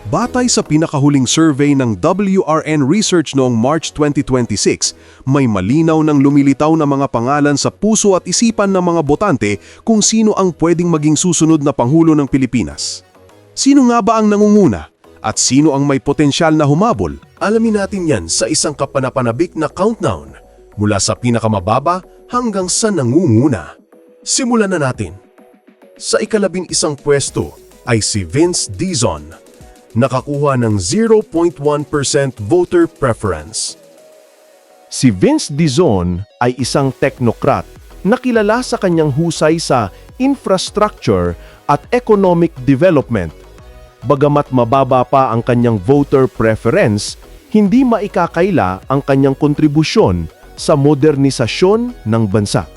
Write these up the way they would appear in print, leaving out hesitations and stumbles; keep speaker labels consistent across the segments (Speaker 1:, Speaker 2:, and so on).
Speaker 1: Batay sa pinakahuling survey ng WRN Research noong March 2026, may malinaw ng lumilitaw na mga pangalan sa puso at isipan ng mga botante kung sino ang pwedeng maging susunod na Pangulo ng Pilipinas. Sino nga ba ang nangunguna? At sino ang may potensyal na humabol? Alamin natin yan sa isang kapanapanabik na countdown mula sa pinakamababa hanggang sa nangunguna. Simulan na natin. Sa ika-11 pwesto ay si Vince Dizon, nakakuha ng 0.1% voter preference.
Speaker 2: Si Vince Dizon ay isang teknokrat na kilala sa kanyang husay sa infrastructure at economic development. Bagamat mababa pa ang kanyang voter preference, hindi maikakaila ang kanyang kontribusyon sa modernisasyon ng bansa.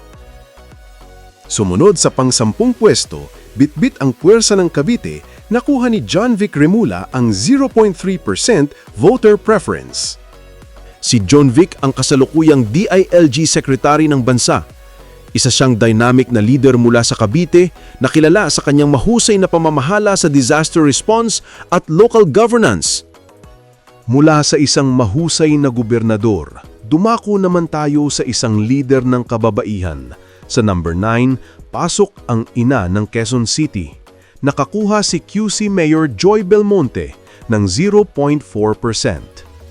Speaker 1: Sumunod sa pang-10 pwesto, bitbit ang puwersa ng Cavite, nakuha ni John Vic Remulla ang 0.3% voter preference. Si John Vic ang kasalukuyang DILG Secretary ng bansa. Isa siyang dynamic na leader mula sa Cavite na kilala sa kanyang mahusay na pamamahala sa disaster response at local governance. Mula sa isang mahusay na gobernador, dumako naman tayo sa isang leader ng kababaihan. Sa number 9, pasok ang ina ng Quezon City. Nakakuha si QC Mayor Joy Belmonte ng 0.4%.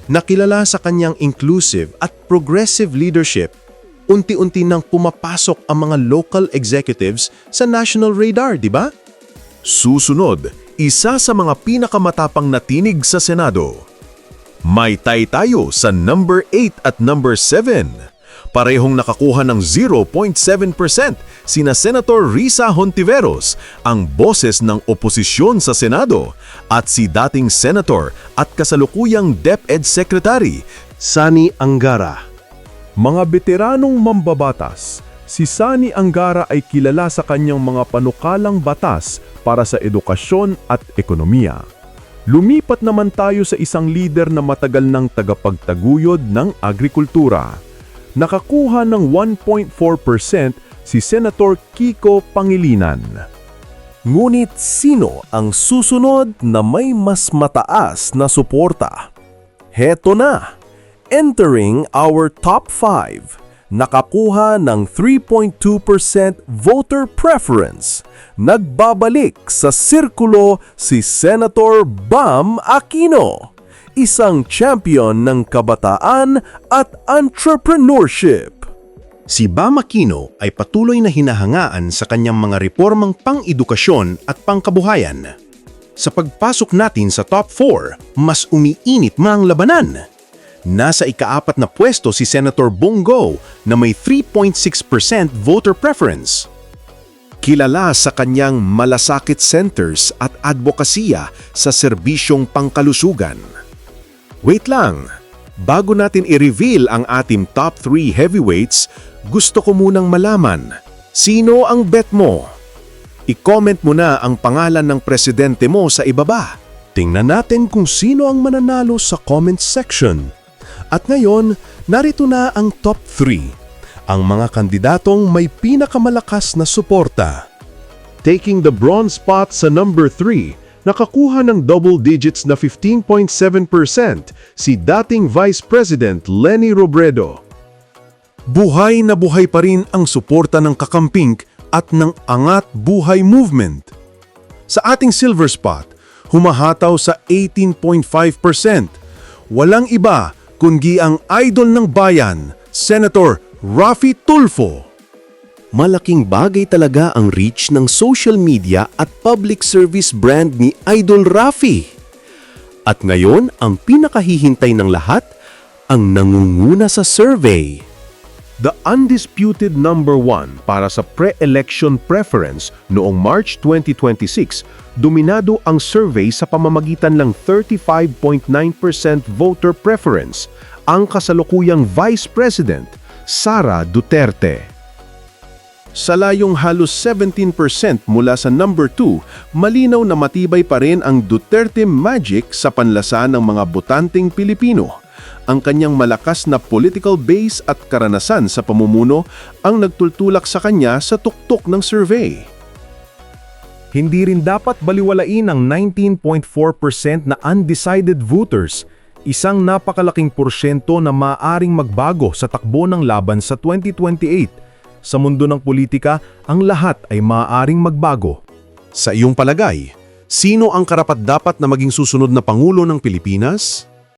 Speaker 1: Nakilala sa kanyang inclusive at progressive leadership, unti-unti nang pumapasok ang mga local executives sa national radar, di ba? Susunod, isa sa mga pinakamatapang na tinig sa Senado. May tie tayo sa number 8 at number 7. Parehong nakakuha ng 0.7% sina Senator Risa Hontiveros, ang boses ng oposisyon sa Senado, at si dating Senator at kasalukuyang DepEd Secretary, Sani Angara.
Speaker 3: Mga veteranong mambabatas, si Sani Angara ay kilala sa kanyang mga panukalang batas para sa edukasyon at ekonomiya. Lumipat naman tayo sa isang leader na matagal ng tagapagtaguyod ng agrikultura. Nakakuha ng 1.4% si Senator Kiko Pangilinan.
Speaker 2: Ngunit sino ang susunod na may mas mataas na suporta? Heto na! Entering our top 5, nakakuha ng 3.2% voter preference. Nagbabalik sa sirkulo si Senator Bam Aquino, isang champion ng kabataan at entrepreneurship.
Speaker 1: Si Bam Aquino ay patuloy na hinahangaan sa kanyang mga reformang pang-edukasyon at pangkabuhayan. Sa pagpasok natin sa top 4, mas umiinit mang labanan. Nasa ika-4 na pwesto si Senator Bongo na may 3.6% voter preference. Kilala sa kanyang malasakit centers at advokasya sa serbisyong pangkalusugan. Wait lang, bago natin i-reveal ang ating top 3 heavyweights, gusto ko munang malaman, sino ang bet mo? I-comment mo na ang pangalan ng presidente mo sa ibaba. Tingnan natin kung sino ang mananalo sa comment section. At ngayon, narito na ang top 3, ang mga kandidatong may pinakamalakas na suporta. Taking the bronze spot sa number 3, nakakuha ng double digits na 15.7% si dating Vice President Leni Robredo. Buhay na buhay pa rin ang suporta ng Kakamping at ng Angat Buhay Movement. Sa ating silver spot, humahataw sa 18.5%. Walang iba kundi ang idol ng bayan, Senator Raffy Tulfo.
Speaker 2: Malaking bagay talaga ang reach ng social media at public service brand ni Idol Raffy. At ngayon, ang pinakahihintay ng lahat, ang nangunguna sa survey.
Speaker 3: The undisputed number 1 para sa pre-election preference noong March 2026, dominado ang survey sa pamamagitan ng 35.9% voter preference, ang kasalukuyang Vice President, Sara Duterte. Sa layong halos 17% mula sa number 2, malinaw na matibay pa rin ang Duterte magic sa panlasa ng mga botanteng Pilipino. Ang kanyang malakas na political base at karanasan sa pamumuno ang nagtultulak sa kanya sa tuktok ng survey. Hindi rin dapat baliwalain ang 19.4% na undecided voters, isang napakalaking porsyento na maaaring magbago sa takbo ng laban sa 2028. Sa mundo ng politika, ang lahat ay maaaring magbago.
Speaker 1: Sa iyong palagay, sino ang karapat-dapat na maging susunod na Pangulo ng Pilipinas?